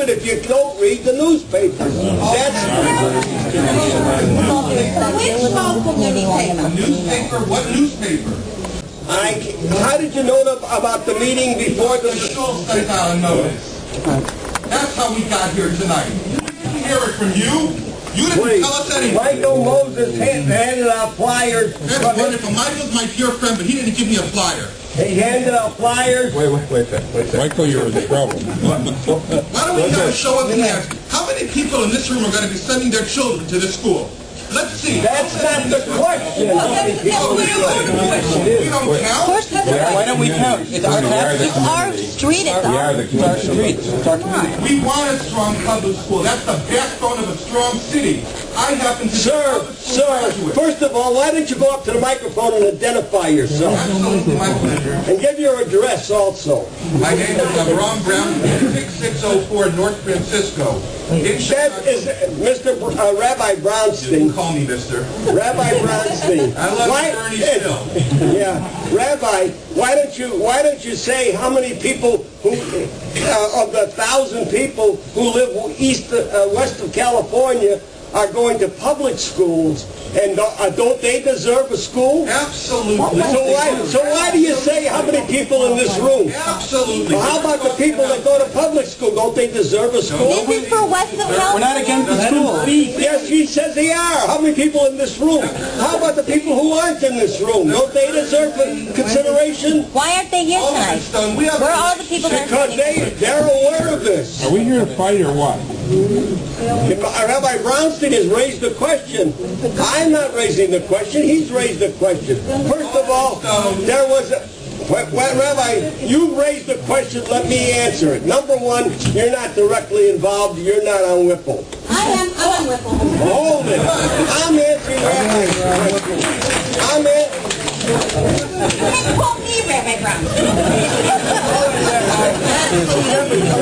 stupid if you don't read the newspapers. That's Which local newspaper? Newspaper? What newspaper? how did you know about the meeting before The the... Schultz sent out a notice. That's how we got here tonight. We didn't hear it from you. You didn't Wait, tell us anything. Michael Moses handed out flyers. That's wonderful. Michael's my dear friend, but he didn't give me a flyer. He handed out flyers. Wait a second. Michael, you're in trouble. Why don't we have a show of hands? How many people in this room are going to be sending their children to this school? Let's see. That's not the question. We don't count. Why don't we count? It's our tax. It's our street. We are the It's our streets. It's our community. We want a strong public school. That's the backbone of a strong city. I happen to be a Sir, public school graduate. first of all, why don't you go up to the microphone and identify yourself? Absolutely, my pleasure. And give your address also. My name is Ron Brown, 6604 North Francisco. In That is Mr. Rabbi You Brownstein. call me mister. Rabbi Brownstein. I love Bernie still. Yeah, Rabbi, why don't you say how many people who of the 1,000 people who live west of California are going to public schools, and don't they deserve a school? Absolutely. So why do you say how many people in this room? Absolutely. Well, how about the people that go to public school? Don't they deserve a school? This is for west of California. We're not against the school. Yes, he says they are. How many people in this room? How about the people who aren't in this room? Don't they deserve consideration? Why aren't they here Alderman tonight? Stone, we have Where are all the people that are Because they're aware of this. Are we here to fight or what? Rabbi Brownstein has raised the question. I'm not raising the question. He's raised the question. First of all, there was a... Rabbi, you raised the question. Let me answer it. Number one, you're not directly involved. You're not on Whipple. I'm on Whipple. Hold it. I'm answering Rabbi's question. I'm answering... You call me Rabbi Brown.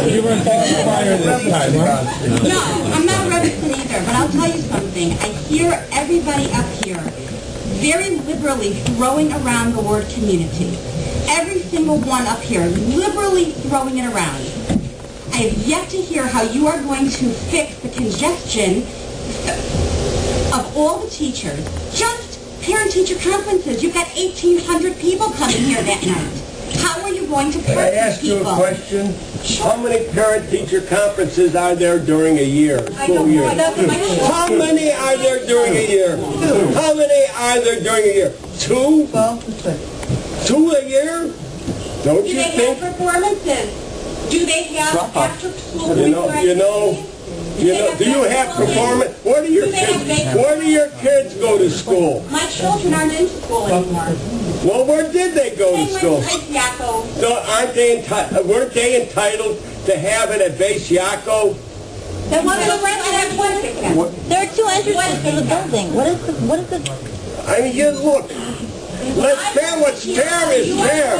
You were on fire this time, huh? No, I'm not a Rebbitzin either, but I'll tell you something. I hear everybody up here very liberally throwing around the word community. Every single one up here liberally throwing it around. I have yet to hear how you are going to fix the congestion of all the teachers. Just parent-teacher conferences. You've got 1,800 people coming here that night. How are you going to Can I park ask these you people? a question? How many parent-teacher conferences are there during a year, school year? How many are there during a year? How many are there during a year? 2? 2 a year? Don't Do you they have think? performances? Do they have after-school Do you have performance? Where do your kids go to school? My children aren't in school anymore. Well, where did they go to They school? went to Yaakov. So weren't they entitled to have it at Base Yaakov? There wasn't a resident. There are two entrances to the building. What is the... I mean, you look. What's fair is fair.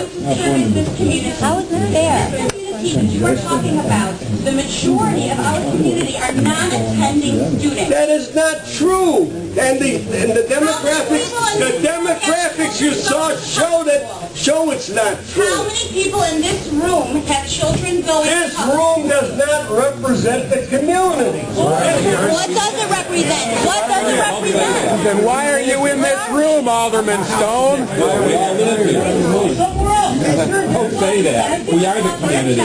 How is it fair? We're talking about the majority of our community are non-attending students. That is not true. And the demographics you saw show it's not How true. many people in this room have children going This to public room does not represent the community. What does it represent? What does it represent? Then why are you in this room, Alderman Stone? Don't say that. We are the community.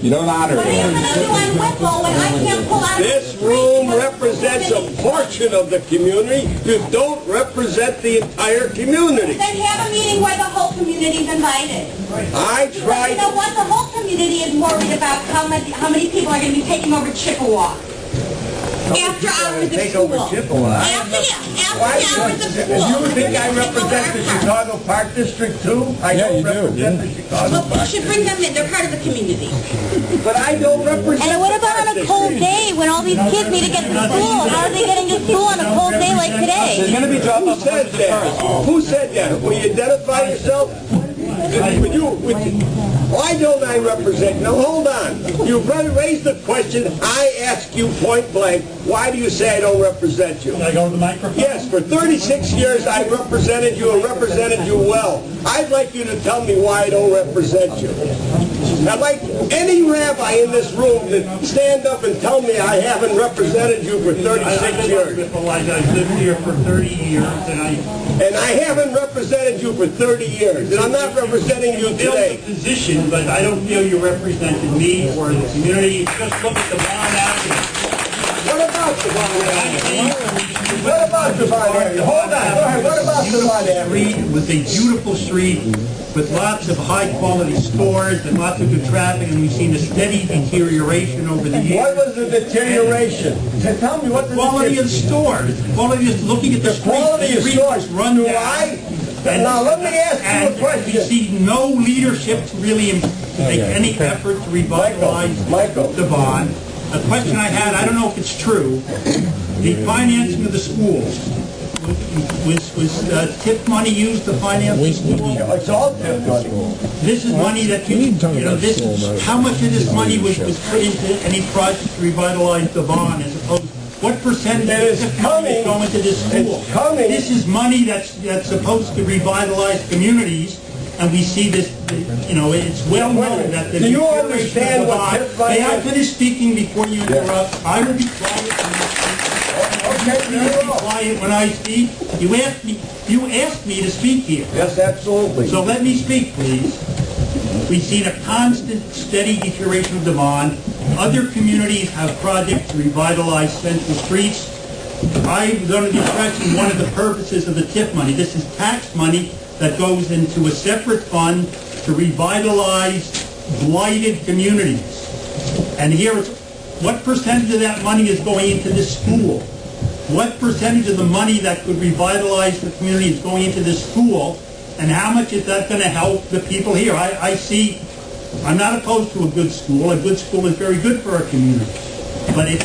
You don't honor What are you it. going to do on Whipple when I can't pull out This room represents a portion of the community. You don't represent the entire community. Then have a meeting where the whole community is invited. I You tried. know what? The whole community is worried about how many people are going to be taking over Chippewa. After hours of Take school. over Chippewa. After hours of school. You think I represent the Chicago Park District too? I Yeah, don't you do. represent the Chicago Well, you Park should bring them in. They're part of the community. But I don't represent And what the about on Park a cold District. day when all these kids need to get to school? How are they getting to school on a cold day like There's today? going to be Who drop-off said that? Who said that? Will you identify yourself? Why don't I represent? Now hold on. You raised the question. I ask you point blank. Why do you say I don't represent you? Can I go to the microphone? Yes, for 36 years I represented you and represented you well. I'd like you to tell me why I don't represent you. I'd like any rabbi in this room to stand up and tell me I haven't represented you for 36 years. I've lived here for 30 years, and I haven't represented you for 30 years, and I'm not representing you today. Position, but I don't feel you represented me or the community. Just look at the bond out. What about the bond out? What about the bond area? Hold on, go ahead. What about the bond area? It was a beautiful street with lots of high-quality stores and lots of good traffic, and we've seen a steady deterioration over the years. What was the deterioration? Tell me what the quality of the stores. The quality of looking at the quality of stores. Run Do down. I? Now let me ask you a question. We see no leadership to really make any effort to revitalize the bond. A question I had, I don't know if it's true, the financing of the schools. Was TIP money used to finance the schools? It's all TIP money. This is money that this is, how much of this money was put into any project to revitalize the bond as opposed to what percentage of money is going to this school? It's coming. This is money that's supposed to revitalize communities, and we see this, it's well known that the do you understand what TIP money is? May I finish speaking before you interrupt? Yes. I will be quiet when I speak. You asked me to speak here. Yes, absolutely. So let me speak, please. We've seen a constant, steady deterioration of the bond. Other communities have projects to revitalize central streets. I'm under the impression one of the purposes of the TIP money, this is tax money that goes into a separate fund to revitalize blighted communities. And here it's, what percentage of that money is going into this school? What percentage of the money that could revitalize the community is going into this school? And how much is that going to help the people here? I see, I'm not opposed to a good school. A good school is very good for our community. But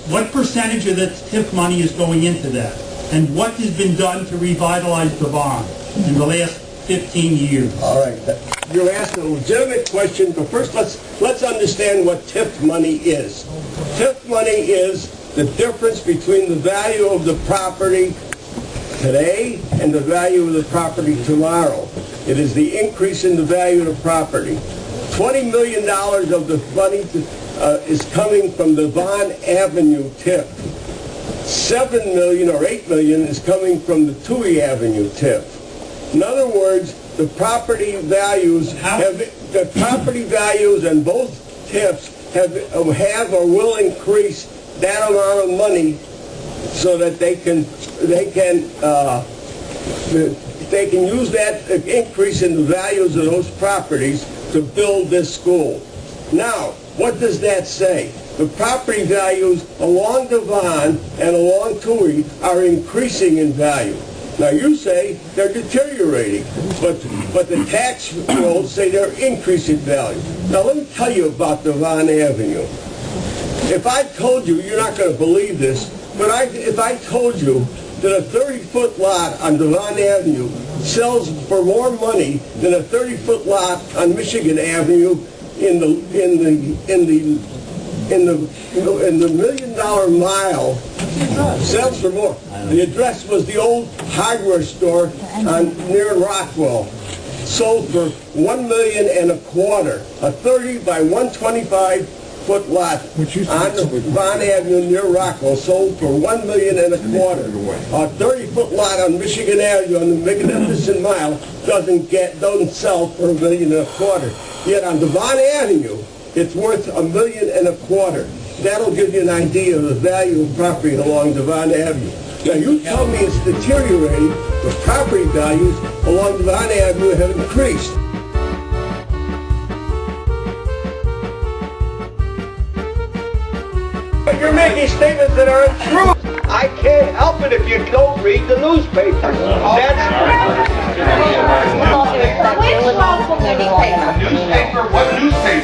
what percentage of the TIP money is going into that? And what has been done to revitalize the bond in the last 15 years? All right. You're asking a legitimate question, but first let's understand what TIP money is. TIP money is the difference between the value of the property today and the value of the property tomorrow. It is the increase in the value of the property. $20 million of the money is coming from the Vaughn Avenue TIP. $7 million or $8 million is coming from the Touhy Avenue TIP. In other words, the property values and both TIPs have or will increase that amount of money so that they can use that increase in the values of those properties to build this school. Now, what does that say? The property values along Devon and along Touhy are increasing in value. Now you say they're deteriorating, but the tax rules say they're increasing value. Now let me tell you about Devon Avenue. If I told you, you're not going to believe this, but if I told you that a 30-foot lot on Devon Avenue sells for more money than a 30-foot lot on Michigan Avenue in the $1 million mile, sells for more. The address was the old hardware store near Rockwell. Sold for $1.25 million, a 30 by 125-foot lot on Vaughn Avenue near Rockwell. Sold for $1.25 million. A 30-foot lot on Michigan Avenue on the Magnificent Mile doesn't sell for $1.25 million. Yet on Devon Avenue, it's worth $1.25 million. That'll give you an idea of the value of property along Devon Avenue. Now you tell me it's deteriorating, the property values along Devon Avenue have increased. But you're making statements that are untrue. I can't help it if you don't read the newspaper. Newspaper? What newspaper?